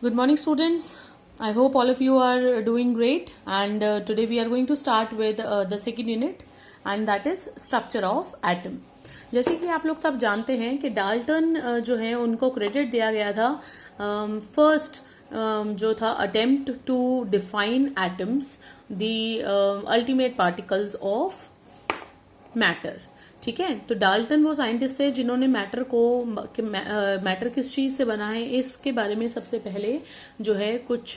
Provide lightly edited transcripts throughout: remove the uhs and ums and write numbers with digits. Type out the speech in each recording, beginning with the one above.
Good morning, students. I hope all of you are doing great. And today we are going to start with the second unit, and that is structure of atom. जैसे कि आप लोग सब जानते हैं कि Dalton जो है उनको क्रेडिट दिया गया था फर्स्ट जो था attempt to define atoms the ultimate particles of matter. ठीक है, तो डाल्टन वो साइंटिस्ट थे जिन्होंने मैटर को मैटर किस चीज़ से बना है इसके बारे में सबसे पहले जो है कुछ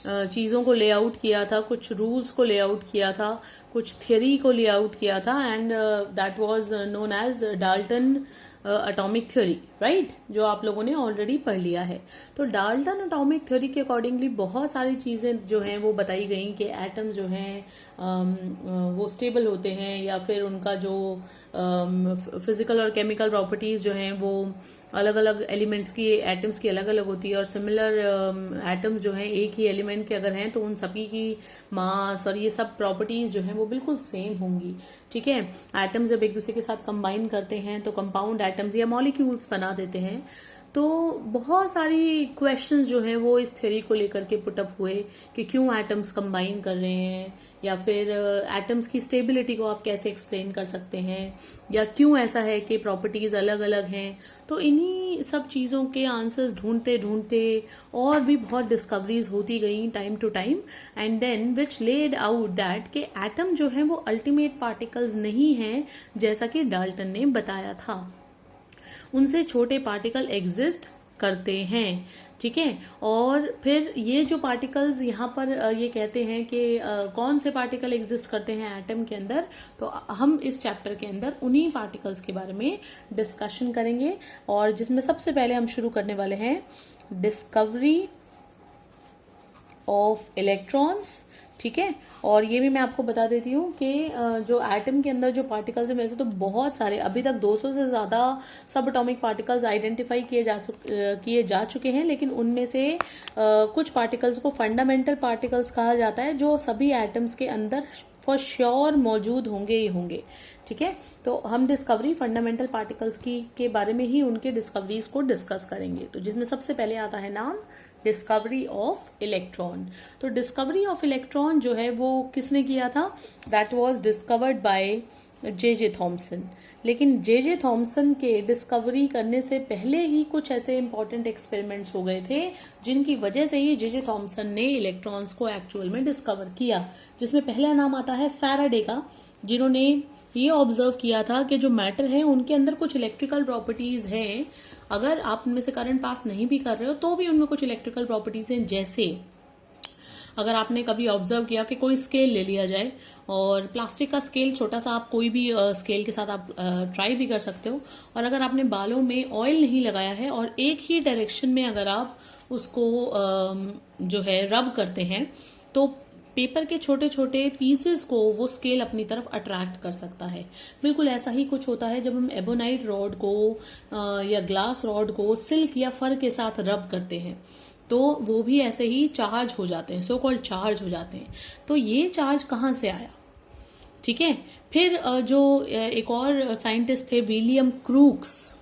चीज़ों को ले आउट किया था, कुछ रूल्स को ले आउट किया था, कुछ थियरी को ले आउट किया था, and that was known as Dalton atomic theory, right, जो आप लोगों ने ऑलरेडी पढ़ लिया है. तो डाल्टन अटोमिक थ्योरी के अकॉर्डिंगली बहुत सारी चीज़ें जो हैं वो बताई गई कि एटम्स जो हैं वो स्टेबल होते हैं, या फिर उनका जो फिजिकल और केमिकल प्रॉपर्टीज़ जो हैं वो अलग अलग एलिमेंट्स की, एटम्स की अलग अलग होती है, और सिमिलर एटम्स जो हैं एक ही एलिमेंट के अगर हैं तो उन सभी की मास और ये सब प्रॉपर्टीज़ जो हैं वो बिल्कुल सेम होंगी. ठीक है, एटम्स जब एक दूसरे के साथ कंबाइन करते हैं तो कंपाउंड एटम्स या मॉलिक्यूल्स बना देते हैं. तो बहुत सारी क्वेश्चंस जो हैं वो इस थ्योरी को लेकर के पुटअप हुए कि क्यों एटम्स कंबाइन कर रहे हैं, या फिर एटम्स की स्टेबिलिटी को आप कैसे एक्सप्लेन कर सकते हैं, या क्यों ऐसा है कि प्रॉपर्टीज़ अलग अलग हैं. तो इन्हीं सब चीज़ों के आंसर्स ढूंढते ढूंढते और भी बहुत डिस्कवरीज होती गई time to time, and then which led out that कि एटम जो है वो अल्टीमेट पार्टिकल्स नहीं हैं जैसा कि डाल्टन ने बताया था. उनसे छोटे पार्टिकल एग्जिस्ट करते हैं. ठीक है, और फिर ये जो पार्टिकल्स यहाँ पर ये कहते हैं कि कौन से पार्टिकल एग्जिस्ट करते हैं एटम के अंदर, तो हम इस चैप्टर के अंदर उन्हीं पार्टिकल्स के बारे में डिस्कशन करेंगे, और जिसमें सबसे पहले हम शुरू करने वाले हैं डिस्कवरी ऑफ इलेक्ट्रॉन्स. ठीक है, और ये भी मैं आपको बता देती हूँ कि जो एटम के अंदर जो पार्टिकल्स हैं वैसे तो बहुत सारे, अभी तक 200 से ज़्यादा सब एटॉमिक पार्टिकल्स आइडेंटिफाई किए जा चुके हैं, लेकिन उनमें से कुछ पार्टिकल्स को फंडामेंटल पार्टिकल्स कहा जाता है जो सभी एटम्स के अंदर फॉर श्योर मौजूद होंगे ही होंगे. ठीक है, तो हम डिस्कवरी फंडामेंटल पार्टिकल्स के बारे में ही उनके डिस्कवरीज को डिस्कस करेंगे. तो जिसमें सबसे पहले आता है नाम डिस्कवरी ऑफ इलेक्ट्रॉन. तो डिस्कवरी ऑफ इलेक्ट्रॉन जो है वो किसने किया था? That was discovered by J Thomson. लेकिन जे थॉमसन के डिस्कवरी करने से पहले ही कुछ ऐसे इंपॉर्टेंट एक्सपेरिमेंट्स हो गए थे जिनकी वजह से ही जे थॉमसन ने इलेक्ट्रॉन्स को एक्चुअल में डिस्कवर किया. जिसमें पहला नाम आता है फैराडे का, जिन्होंने ये ऑब्जर्व किया था कि जो मैटर है उनके अंदर कुछ इलेक्ट्रिकल प्रॉपर्टीज हैं. अगर आप उनमें से करंट पास नहीं भी कर रहे हो तो भी उनमें कुछ इलेक्ट्रिकल प्रॉपर्टीज हैं. जैसे अगर आपने कभी ऑब्जर्व किया कि कोई स्केल ले लिया जाए, और प्लास्टिक का स्केल छोटा सा, आप कोई भी स्केल के साथ आप ट्राई भी कर सकते हो, और अगर आपने बालों में ऑयल नहीं लगाया है और एक ही डायरेक्शन में अगर आप उसको जो है रब करते हैं तो पेपर के छोटे छोटे पीसेस को वो स्केल अपनी तरफ अट्रैक्ट कर सकता है. बिल्कुल ऐसा ही कुछ होता है जब हम एबोनाइट रॉड को या ग्लास रॉड को सिल्क या फर के साथ रब करते हैं, तो वो भी ऐसे ही चार्ज हो जाते हैं, सो कॉल्ड चार्ज हो जाते हैं. तो ये चार्ज कहाँ से आया? ठीक है, फिर जो एक और साइंटिस्ट थे विलियम क्रूक्स.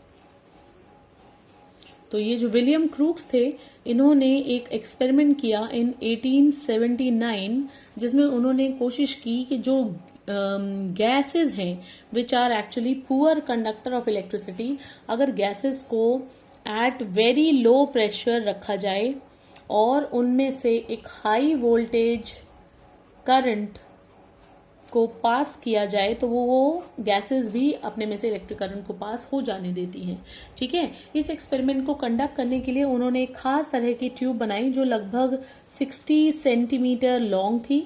तो ये जो विलियम क्रूक्स थे, इन्होंने एक एक्सपेरिमेंट किया इन 1879, जिसमें उन्होंने कोशिश की कि जो गैसेस हैं which are actually poor conductor of electricity, अगर गैसेस को एट वेरी लो प्रेशर रखा जाए और उनमें से एक हाई वोल्टेज करंट को पास किया जाए तो वो गैसेस भी अपने में से इलेक्ट्रिक करंट को पास हो जाने देती हैं. ठीक है, इस एक्सपेरिमेंट को कंडक्ट करने के लिए उन्होंने एक खास तरह की ट्यूब बनाई जो लगभग 60 सेंटीमीटर लॉन्ग थी.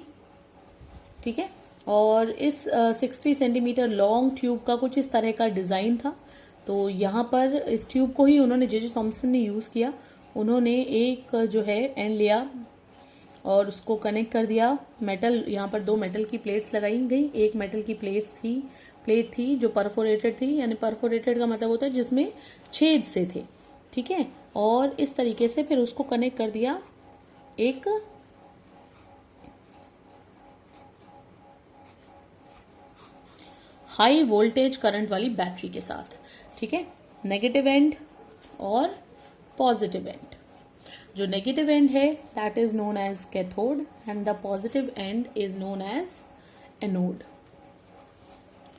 ठीक है, और इस 60 सेंटीमीटर लॉन्ग ट्यूब का कुछ इस तरह का डिज़ाइन था. तो यहाँ पर इस ट्यूब को ही उन्होंने जे थॉमसन ने यूज़ किया. उन्होंने एक जो है एंड लिया और उसको कनेक्ट कर दिया. मेटल, यहाँ पर 2 मेटल की प्लेट्स लगाई गई. एक मेटल की प्लेट थी जो परफोरेटेड थी, यानी परफोरेटेड का मतलब होता है जिसमें छेद से थे. ठीक है, और इस तरीके से फिर उसको कनेक्ट कर दिया एक हाई वोल्टेज करंट वाली बैटरी के साथ. ठीक है, नेगेटिव एंड और पॉजिटिव एंड. जो नेगेटिव एंड है that is known as cathode and the positive end is known as anode.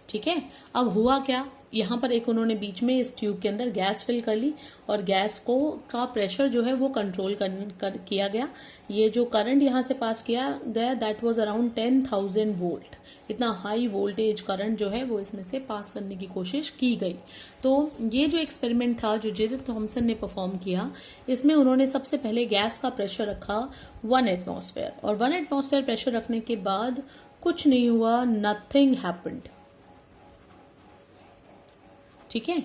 ठीक है, अब हुआ क्या, यहाँ पर एक उन्होंने बीच में इस ट्यूब के अंदर गैस फिल कर ली और गैस को का प्रेशर जो है वो कंट्रोल किया गया। ये जो करंट यहाँ से पास किया गया दैट वाज अराउंड 10,000 वोल्ट। इतना हाई वोल्टेज करंट जो है वो इसमें से पास करने की कोशिश की गई। तो ये जो एक्सपेरिमेंट था जो जे थॉमसन ने परफॉर्म किया, इसमें उन्होंने सबसे पहले गैस का प्रेशर रखा 1 एटमॉस्फेयर, और 1 एटमॉस्फेयर प्रेशर रखने के बाद कुछ नहीं हुआ, नथिंग हैपेंड। ठीक है,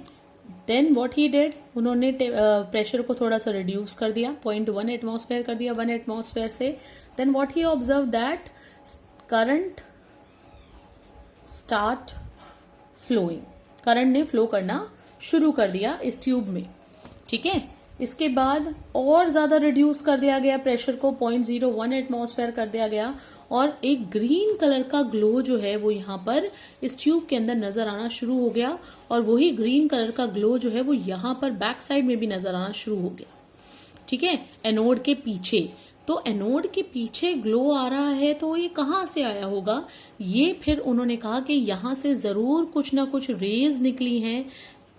देन व्हाट ही डिड, उन्होंने प्रेशर को थोड़ा सा रिड्यूस कर दिया, 0.1 एटमॉस्फेयर कर दिया 1 एटमॉस्फेयर से। Then what he observe that current start flowing, current ने फ्लो करना शुरू कर दिया इस ट्यूब में। ठीक है, इसके बाद और ज्यादा रिड्यूस कर दिया गया प्रेशर को, 0.01 एटमॉस्फेयर कर दिया गया, और एक ग्रीन कलर का ग्लो जो है वो यहाँ पर इस ट्यूब के अंदर नजर आना शुरू हो गया, और वही ग्रीन कलर का ग्लो जो है वो यहाँ पर बैक साइड में भी नजर आना शुरू हो गया। ठीक है, एनोड के पीछे। तो एनोड के पीछे ग्लो आ रहा है, तो ये कहाँ से आया होगा, ये फिर उन्होंने कहा कि यहाँ से जरूर कुछ ना कुछ रेज निकली हैं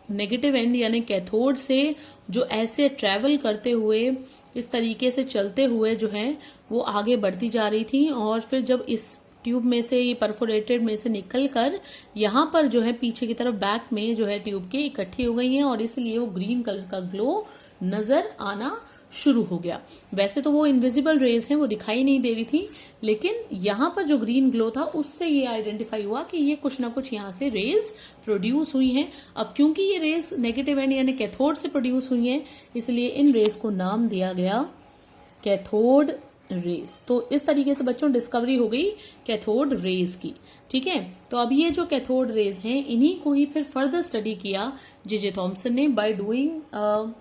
नेगेटिव एंड यानी कैथोड से, जो ऐसे ट्रेवल करते हुए इस तरीके से चलते हुए जो है वो आगे बढ़ती जा रही थी, और फिर जब इस ट्यूब में से, ये परफोरेटेड में से निकल कर यहाँ पर जो है पीछे की तरफ बैक में जो है ट्यूब के इकट्ठी हो गई हैं, और इसलिए वो ग्रीन कलर का ग्लो नजर आना शुरू हो गया। वैसे तो वो इनविजिबल रेज हैं, वो दिखाई नहीं दे रही थी, लेकिन यहाँ पर जो ग्रीन ग्लो था उससे ये आइडेंटिफाई हुआ कि ये कुछ ना कुछ यहाँ से रेज प्रोड्यूस हुई हैं। अब क्योंकि ये रेज नेगेटिव एंड यानी कैथोड से प्रोड्यूस हुई हैं, इसलिए इन रेज को नाम दिया गया कैथोड रेज। तो इस तरीके से बच्चों डिस्कवरी हो गई कैथोड रेज की। ठीक है, तो अब ये जो कैथोड रेज हैं इन्हीं को ही फिर फर्दर स्टडी किया जे थॉमसन ने by doing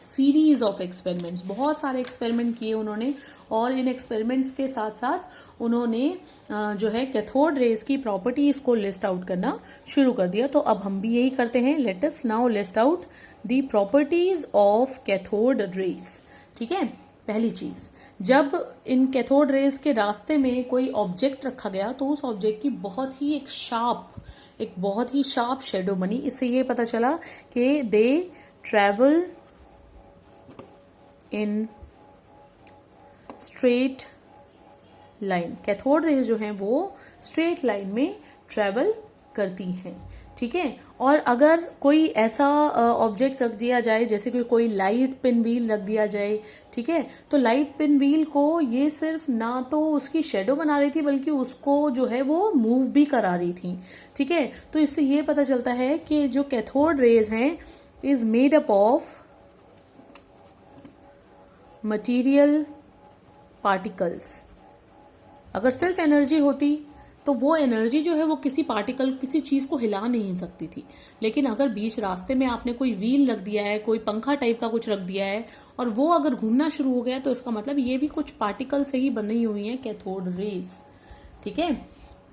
series of experiments. बहुत सारे एक्सपेरिमेंट किए उन्होंने, और इन एक्सपेरिमेंट्स के साथ साथ उन्होंने जो है कैथोड रेज की प्रॉपर्टीज को लिस्ट आउट करना शुरू कर दिया। तो अब हम भी यही करते हैं, let us now list out the properties of cathode rays. ठीक है, पहली चीज, जब इन कैथोड रेज के रास्ते में कोई ऑब्जेक्ट रखा गया तो उस ऑब्जेक्ट की बहुत ही शार्प शेडो बनी। इससे ये पता चला कि they travel in straight line. Cathode rays जो हैं वो स्ट्रेट लाइन में ट्रेवल करती हैं। ठीक है, और अगर कोई ऐसा ऑब्जेक्ट रख दिया जाए, जैसे कि कोई लाइट पिन व्हील रख दिया जाए, ठीक है, तो लाइट पिन व्हील को ये सिर्फ ना तो उसकी शेडो बना रही थी बल्कि उसको जो है वो मूव भी करा रही थी। ठीक है, तो इससे ये पता चलता है कि जो कैथोड रेज हैं is made up of material particles. अगर सिर्फ एनर्जी होती तो वो एनर्जी जो है वो किसी पार्टिकल, किसी चीज को हिला नहीं सकती थी, लेकिन अगर बीच रास्ते में आपने कोई व्हील रख दिया है, कोई पंखा टाइप का कुछ रख दिया है, और वो अगर घूमना शुरू हो गया, तो इसका मतलब ये भी कुछ पार्टिकल से ही बनी हुई है कैथोड रेज। ठीक है,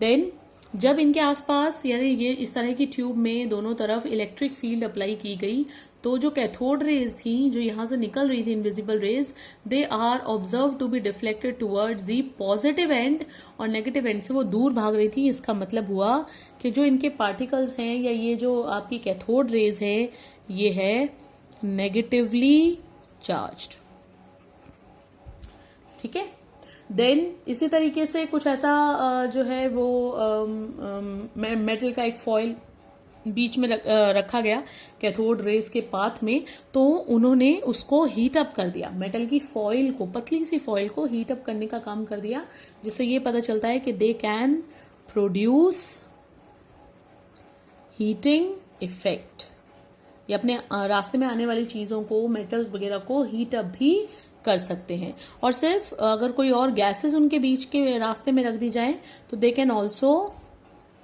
देन जब इनके आसपास यानी ये इस तरह की ट्यूब में दोनों तरफ इलेक्ट्रिक फील्ड अप्लाई की गई, तो जो कैथोड रेज थी जो यहाँ से निकल रही थी invisible rays, they are observe to be deflected towards the positive end, और नेगेटिव एंड से वो दूर भाग रही थी। इसका मतलब हुआ कि जो इनके पार्टिकल्स हैं या ये जो आपकी कैथोड रेज है ये है नेगेटिवली चार्ज्ड। ठीक है, देन इसी तरीके से कुछ ऐसा जो है वो मेटल का एक फॉइल बीच में रखा गया कैथोड रेज के पाथ में, तो उन्होंने उसको हीट अप कर दिया। मेटल की फॉइल को, पतली सी फॉइल को हीट अप करने का काम कर दिया, जिससे ये पता चलता है कि they can produce heating effect. ये अपने रास्ते में आने वाली चीजों को, मेटल्स वगैरह को हीट अप भी कर सकते हैं। और सिर्फ अगर कोई और गैसेस उनके बीच के रास्ते में रख दी जाए तो they can also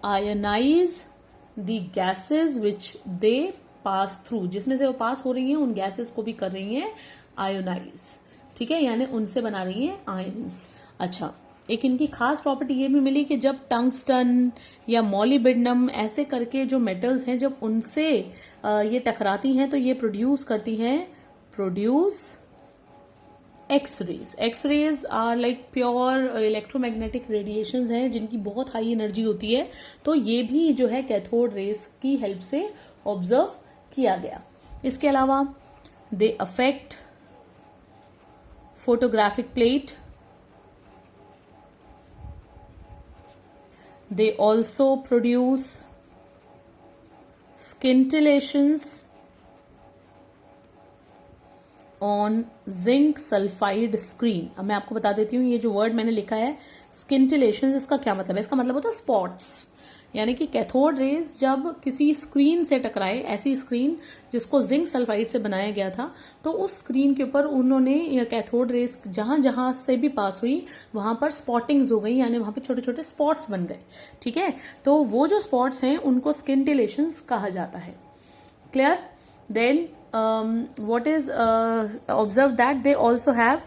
ionise the gases which they pass through, जिसमें से वो पास हो रही हैं उन गैसेस को भी कर रही हैं आयोनाइज। ठीक है, यानी उनसे बना रही हैं आयंस। अच्छा, एक इनकी खास प्रॉपर्टी ये भी मिली कि जब टंगस्टन या मॉलिब्डेनम ऐसे करके जो मेटल्स हैं जब उनसे ये टकराती हैं तो ये produce X rays are like pure electromagnetic radiations हैं जिनकी बहुत हाई एनर्जी होती है, तो ये भी जो है कैथोड रेज की हेल्प से ऑब्जर्व किया गया। इसके अलावा they affect photographic plate, they also produce scintillations on zinc sulfide screen। अब मैं आपको बता देती हूँ ये जो वर्ड मैंने लिखा है scintillations, इसका क्या मतलब है। इसका मतलब होता है स्पॉट्स, यानी कि कैथोड रेज जब किसी स्क्रीन से टकराए, ऐसी स्क्रीन जिसको जिंक सल्फाइड से बनाया गया था, तो उस स्क्रीन के ऊपर उन्होंने यह कैथोड रेज जहां जहां से भी पास हुई वहां पर स्पॉटिंग्स हो गई, यानी वहां पे छोटे छोटे स्पॉट्स बन गए। ठीक है, तो वो जो स्पॉट्स हैं उनको स्किंटिलेशंस कहा जाता है। Clear? Then what is observe that they also have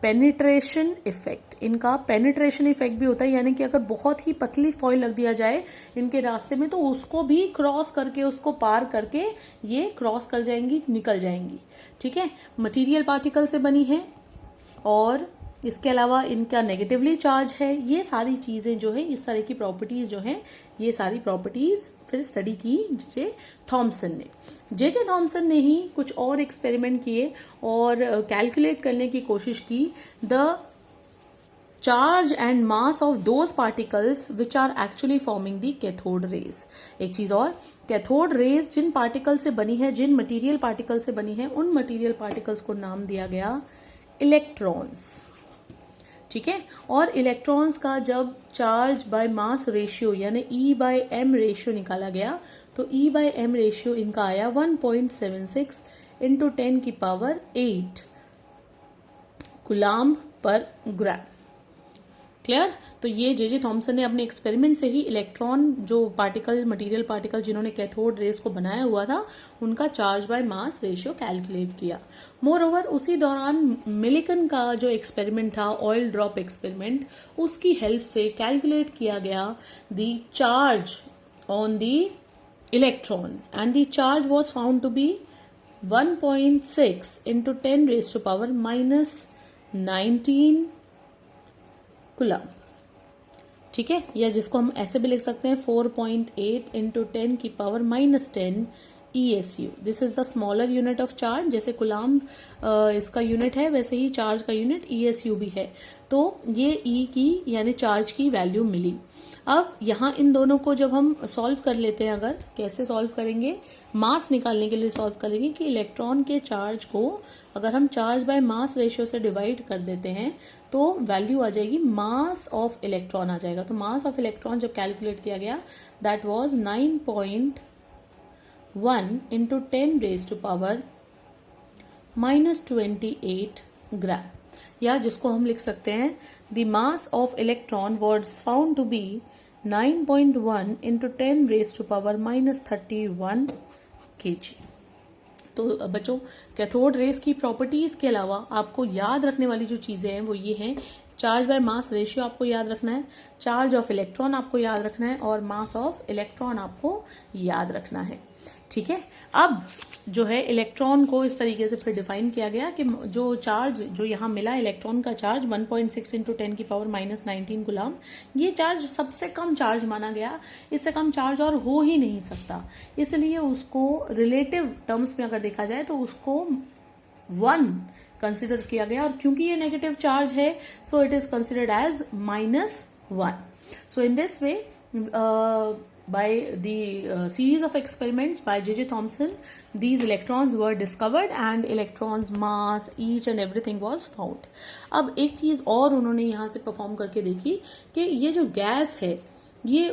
penetration effect. इनका पेनिट्रेशन इफेक्ट भी होता है, यानी कि अगर बहुत ही पतली फॉइल लग दिया जाए इनके रास्ते में तो उसको भी क्रॉस करके, उसको पार करके ये क्रॉस कर जाएंगी, निकल जाएंगी। ठीक है, मटेरियल पार्टिकल से बनी है और इसके अलावा इनका नेगेटिवली चार्ज है। ये सारी चीजें जो है, इस तरह की प्रॉपर्टीज जो हैं, ये सारी प्रॉपर्टीज फिर स्टडी की जे थॉमसन ने। जे थॉमसन ने ही कुछ और एक्सपेरिमेंट किए और कैलकुलेट करने की कोशिश की the charge and mass of those particles which are actually forming the cathode rays. एक चीज और, कैथोड रेज जिन पार्टिकल से बनी है, जिन मटेरियल पार्टिकल से बनी है, उन मटेरियल पार्टिकल्स को नाम दिया गया इलेक्ट्रॉन्स। ठीक है, और इलेक्ट्रॉन्स का जब चार्ज बाय मास रेशियो यानी E बाय M रेशियो निकाला गया तो E बाय M रेशियो इनका आया 1.76 इंटू 10 की पावर 8 कूलाम्ब पर ग्राम। क्लियर? तो ये जे थॉमसन ने अपने एक्सपेरिमेंट से ही इलेक्ट्रॉन जो पार्टिकल, मटेरियल पार्टिकल जिन्होंने कैथोड रेज को बनाया हुआ था, उनका charge by mass ratio calculate किया। मोर ओवर उसी दौरान मिलिकन का जो एक्सपेरिमेंट था, ऑयल ड्रॉप एक्सपेरिमेंट, उसकी हेल्प से कैलकुलेट किया गया the charge on the electron and the charge was found to be 1.6 into 10 raise to power -19 coulomb. ठीक है, या जिसको हम ऐसे भी लिख सकते हैं 4.8 इंटू 10 की power -10 ESU। This is the smaller unit of charge. जैसे कूलम्ब इसका यूनिट है, वैसे ही चार्ज का यूनिट ESU भी है। तो ये E की यानी चार्ज की वैल्यू मिली। अब यहाँ इन दोनों को जब हम सॉल्व कर लेते हैं, अगर कैसे सॉल्व करेंगे, मास निकालने के लिए सॉल्व करेंगे कि इलेक्ट्रॉन के चार्ज को अगर हम चार्ज बाय मास रेशियो से डिवाइड कर देते हैं तो वैल्यू आ जाएगी, मास ऑफ इलेक्ट्रॉन आ जाएगा। तो मास ऑफ इलेक्ट्रॉन जब कैलकुलेट किया गया that was 9.1 into 10 raise to power -28 gram, या जिसको हम लिख सकते हैं the mass of electron was found to be 9.1 into 10 raise to power -31 kg। तो बच्चों, कैथोड रेज की प्रॉपर्टीज के अलावा आपको याद रखने वाली जो चीजें हैं वो ये हैं, चार्ज बाय मास रेशियो आपको याद रखना है, चार्ज ऑफ इलेक्ट्रॉन आपको याद रखना है और मास ऑफ इलेक्ट्रॉन आपको याद रखना है। ठीक है, अब जो है इलेक्ट्रॉन को इस तरीके से फिर डिफाइन किया गया कि जो चार्ज जो यहाँ मिला, इलेक्ट्रॉन का चार्ज 1.6 इंटू 10 की पावर -19 कूलम्ब, ये चार्ज सबसे कम चार्ज माना गया। इससे कम चार्ज और हो ही नहीं सकता, इसलिए उसको रिलेटिव टर्म्स में अगर देखा जाए तो उसको 1 कंसिडर किया गया, और क्योंकि ये नेगेटिव चार्ज है so it is considered as -1। So in this way by the series of experiments by J Thomson, these electrons were discovered and electrons mass each and everything was found। अब एक चीज और उन्होंने यहाँ से perform करके देखी कि ये जो गैस है, ये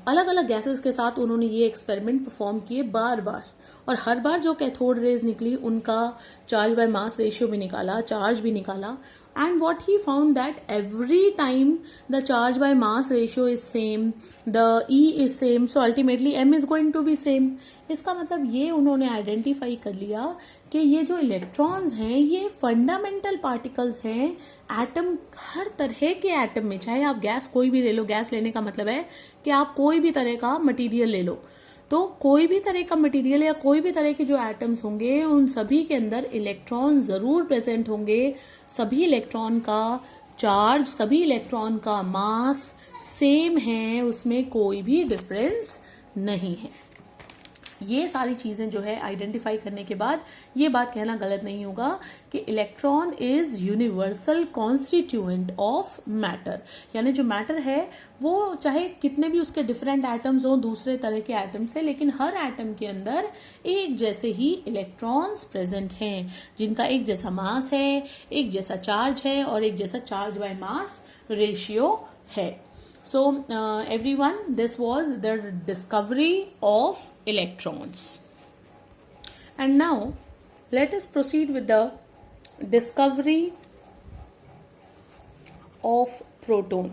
अलग अलग गैसेस के साथ उन्होंने ये एक्सपेरिमेंट परफॉर्म किए बार बार, और हर बार जो कैथोड रेज निकली उनका चार्ज बाय मास रेशियो भी निकाला, चार्ज भी निकाला, and what he found that every time the charge by mass ratio is same, the E is same, so ultimately M is going to be same। इसका मतलब ये उन्होंने identify कर लिया कि ये जो इलेक्ट्रॉन्स हैं ये फंडामेंटल पार्टिकल्स हैं एटम, हर तरह के एटम में, चाहे आप गैस कोई भी ले लो। गैस लेने का मतलब है कि आप कोई भी तरह का मटेरियल ले लो, तो कोई भी तरह का मटेरियल या कोई भी तरह के जो एटम्स होंगे उन सभी के अंदर इलेक्ट्रॉन ज़रूर प्रेजेंट होंगे। सभी इलेक्ट्रॉन का चार्ज, सभी इलेक्ट्रॉन का मास सेम है, उसमें कोई भी डिफरेंस नहीं है। ये सारी चीज़ें जो है आइडेंटिफाई करने के बाद ये बात कहना गलत नहीं होगा कि electron is universal constituent of matter, यानी जो मैटर है वो चाहे कितने भी उसके डिफरेंट एटम्स हो दूसरे तरह के एटम से, लेकिन हर एटम के अंदर एक जैसे ही इलेक्ट्रॉन्स प्रेजेंट हैं जिनका एक जैसा मास है, एक जैसा चार्ज है और एक जैसा चार्ज बाय मास रेशियो है। So everyone, this was the discovery of electrons. And now let us proceed with the discovery of proton.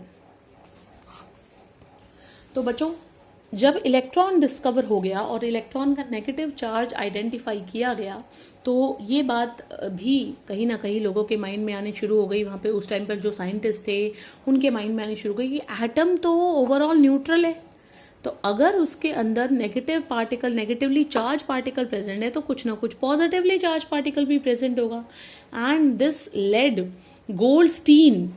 तो बच्चों, जब इलेक्ट्रॉन डिस्कवर हो गया और इलेक्ट्रॉन का नेगेटिव चार्ज आइडेंटिफाई किया गया तो ये बात भी कहीं ना कहीं लोगों के माइंड में आनी शुरू हो गई। वहाँ पे उस टाइम पर जो साइंटिस्ट थे उनके माइंड में आनी शुरू हो गई कि एटम तो ओवरऑल न्यूट्रल है, तो अगर उसके अंदर negative particle, negatively charge particle present है तो कुछ ना कुछ पॉजिटिवली चार्ज पार्टिकल भी प्रेजेंट होगा। And this led Goldstein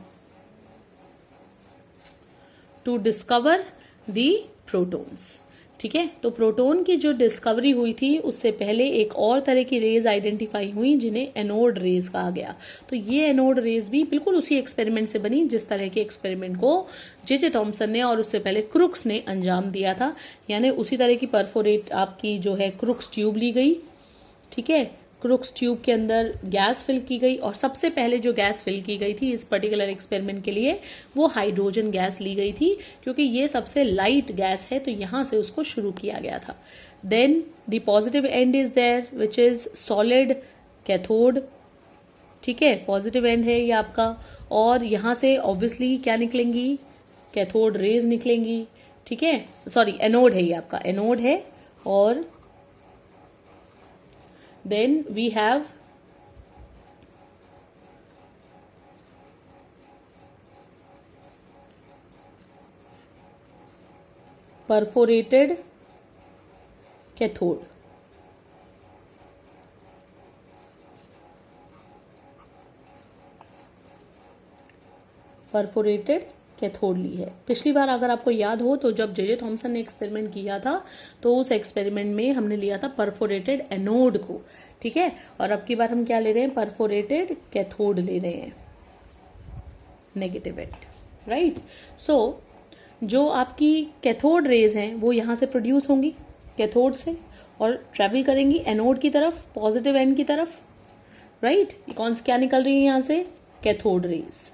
to discover the protons. ठीक है, तो प्रोटॉन की जो डिस्कवरी हुई थी उससे पहले एक और तरह की रेज आइडेंटिफाई हुई जिन्हें एनोड रेज कहा गया। तो ये एनोड रेज भी बिल्कुल उसी एक्सपेरिमेंट से बनी जिस तरह के एक्सपेरिमेंट को जे थॉमसन ने और उससे पहले क्रुक्स ने अंजाम दिया था, यानी उसी तरह की परफोरेट आपकी जो है क्रुक्स ट्यूब ली गई। ठीक है, क्रुक्स ट्यूब के अंदर गैस फिल की गई और सबसे पहले जो गैस फिल की गई थी इस पर्टिकुलर एक्सपेरिमेंट के लिए वो हाइड्रोजन गैस ली गई थी, क्योंकि ये सबसे लाइट गैस है तो यहां से उसको शुरू किया गया था। Then the positive end is there which is solid cathode. ठीक है, पॉजिटिव एंड है ये आपका, और यहां से ऑब्वियसली क्या निकलेंगी, कैथोड रेज निकलेंगी। ठीक है, सॉरी एनोड है ये आपका, एनोड है। और then we have perforated cathode। Perforated cathode ली है। पिछली बार अगर आपको याद हो तो जब जे थॉमसन ने एक्सपेरिमेंट किया था तो उस एक्सपेरिमेंट में हमने लिया था परफोरेटेड एनोड को। ठीक है, और अब की बार हम क्या ले रहे हैं, परफोरेटेड कैथोड ले रहे हैं, नेगेटिव एंड, राइट। सो जो आपकी कैथोड रेज हैं वो यहां से प्रोड्यूस होंगी कैथोड से और ट्रेवल करेंगी एनोड की तरफ, पॉजिटिव एंड की तरफ, राइट। कौन सी क्या निकल रही है यहां से, कैथोड रेज।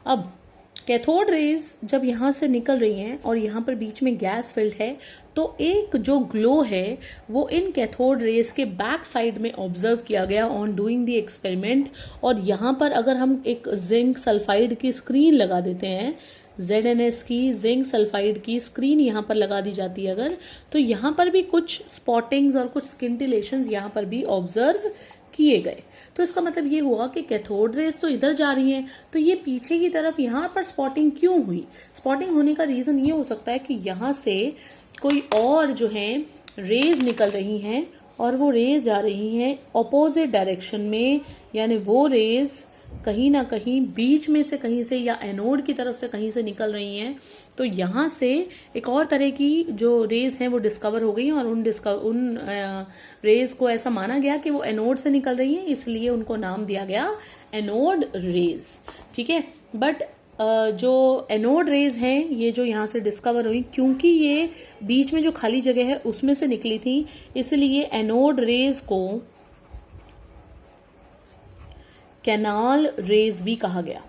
अब कैथोड रेज जब यहां से निकल रही हैं और यहां पर बीच में गैस फिल्ड है तो एक जो ग्लो है वो इन कैथोड रेज के बैक साइड में ऑब्जर्व किया गया ऑन डूइंग द एक्सपेरिमेंट। और यहां पर अगर हम एक जिंक सल्फाइड की स्क्रीन लगा देते हैं, ZnS की जिंक सल्फाइड की स्क्रीन यहां पर लगा दी जाती है अगर, तो यहां पर भी कुछ स्पॉटिंग्स और कुछ स्किंटिलेशंस यहां पर भी ऑब्जर्व किए गए। तो इसका मतलब ये हुआ कि कैथोड रेज तो इधर जा रही हैं, तो ये पीछे की तरफ यहाँ पर स्पॉटिंग क्यों हुई। स्पॉटिंग होने का रीजन ये हो सकता है कि यहाँ से कोई और जो है रेज निकल रही हैं और वो रेज जा रही हैं ऑपोजिट डायरेक्शन में, यानी वो रेज कहीं ना कहीं बीच में से कहीं से या एनोड की तरफ से कहीं से निकल रही हैं। तो यहाँ से एक और तरह की जो रेज हैं वो डिस्कवर हो गई और उन रेज को ऐसा माना गया कि वो एनोड से निकल रही हैं, इसलिए उनको नाम दिया गया एनोड रेज। ठीक है, बट जो एनोड रेज हैं ये जो यहाँ से डिस्कवर हुई क्योंकि ये बीच में जो खाली जगह है उसमें से निकली थी, इसलिए एनोड रेज को कैनाल रेज भी कहा गया।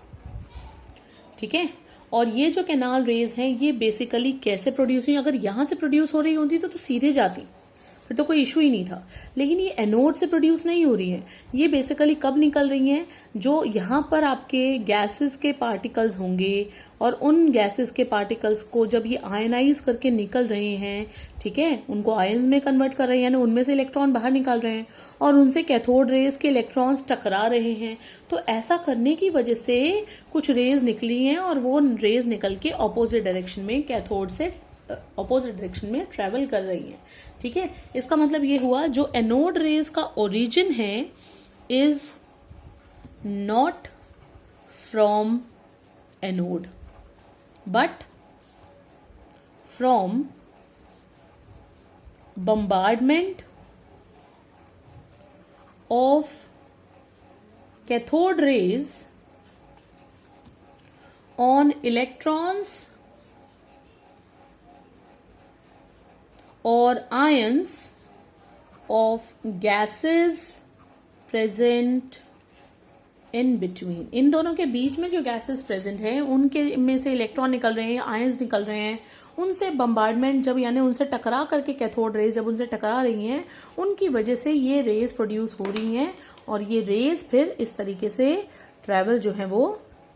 ठीक है, और ये जो कैनाल रेज हैं ये बेसिकली कैसे प्रोड्यूस हुई, अगर यहां से प्रोड्यूस हो रही होती तो सीधे जाती, फिर तो कोई इशू ही नहीं था, लेकिन ये एनोड से प्रोड्यूस नहीं हो रही है। ये बेसिकली कब निकल रही हैं, जो यहाँ पर आपके गैसेस के पार्टिकल्स होंगे और उन गैसेस के पार्टिकल्स को जब ये आयनाइज करके निकल रहे हैं, ठीक है, उनको आयंस में कन्वर्ट कर रहे हैं, यानी उनमें से इलेक्ट्रॉन बाहर निकाल रहे हैं और उनसे कैथोड रेज के इलेक्ट्रॉन्स टकरा रहे हैं। तो ऐसा करने की वजह से कुछ रेज निकली हैं और वो रेज निकल के ऑपोजिट डायरेक्शन में कैथोड से ऑपोजिट डायरेक्शन में ट्रेवल कर रही हैं. ठीक है, इसका मतलब ये हुआ जो एनोड रेज का ओरिजिन है is not from anode but from bombardment of cathode rays on electrons or ions of gases present in between. इन दोनों के बीच में जो गैसेस प्रेजेंट हैं उनके में से इलेक्ट्रॉन निकल रहे हैं, आयंस निकल रहे हैं, उनसे बम्बार्डमेंट जब यानी उनसे टकरा करके कैथोड रेज जब उनसे टकरा रही हैं उनकी वजह से ये रेज प्रोड्यूस हो रही हैं और ये रेज फिर इस तरीके से ट्रैवल जो है वो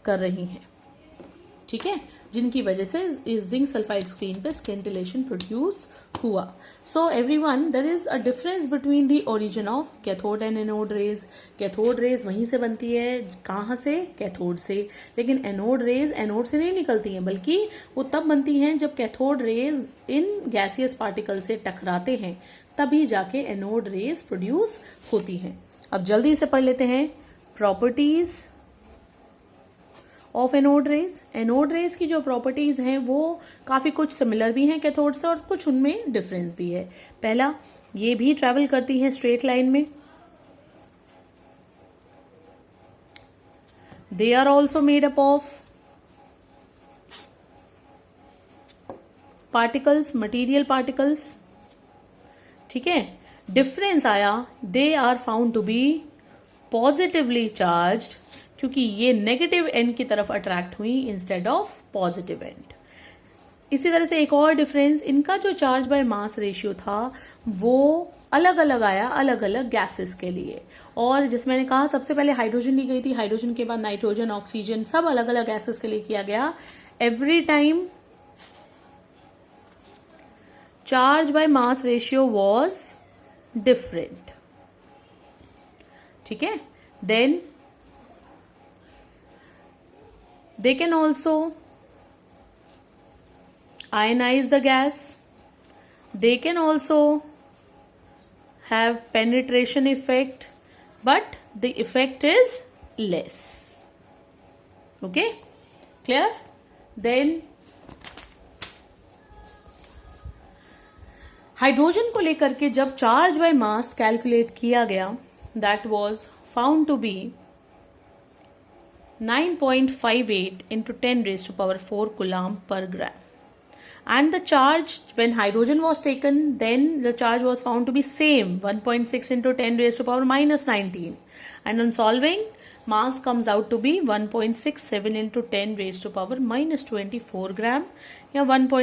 कर रही हैं. ठीक है, जिनकी वजह से इस जिंक सल्फाइड स्क्रीन पे स्किंटिलेशन प्रोड्यूस हुआ. So everyone, there is a difference between the origin of cathode and anode rays. Cathode rays वहीं से बनती है, कहाँ से? कैथोड से. लेकिन एनोड रेज एनोड से नहीं निकलती हैं, बल्कि वो तब बनती हैं जब cathode rays in gaseous particle से टकराते हैं, तभी जाके एनोड रेज प्रोड्यूस होती हैं. अब जल्दी से पढ़ लेते हैं properties of anode rays. Anode rays की जो प्रॉपर्टीज हैं वो काफी कुछ सिमिलर भी हैं कैथोड से और कुछ उनमें डिफरेंस भी है. पहला, ये भी ट्रेवल करती हैं स्ट्रेट लाइन में. They are also made up of particles, material particles. ठीक है, डिफरेंस आया, they are found to be positively charged, क्योंकि ये नेगेटिव एंड की तरफ अट्रैक्ट हुई इंस्टेड ऑफ पॉजिटिव एंड. इसी तरह से एक और डिफरेंस, इनका जो चार्ज बाय मास रेशियो था वो अलग अलग आया अलग अलग गैसेस के लिए. और जिसमें मैंने कहा सबसे पहले हाइड्रोजन ली गई थी, हाइड्रोजन के बाद नाइट्रोजन, ऑक्सीजन, सब अलग अलग गैसेस के लिए किया गया. Every time charge by mass ratio was different. ठीक है, then they can also ionize the gas. They can also have penetration effect, but the effect is less. Okay, clear? Then hydrogen को लेकर के जब चार्ज बाय मास कैलकुलेट किया गया, that was found to be 9.58 into 10 raised to power 4 coulomb per gram. And the charge, when hydrogen was taken, then the charge was found to be same, 1.6 into 10 raised to power minus 19. And on solving, mass comes out to be 1.67 into 10 raised to power minus 24 gram, या 1.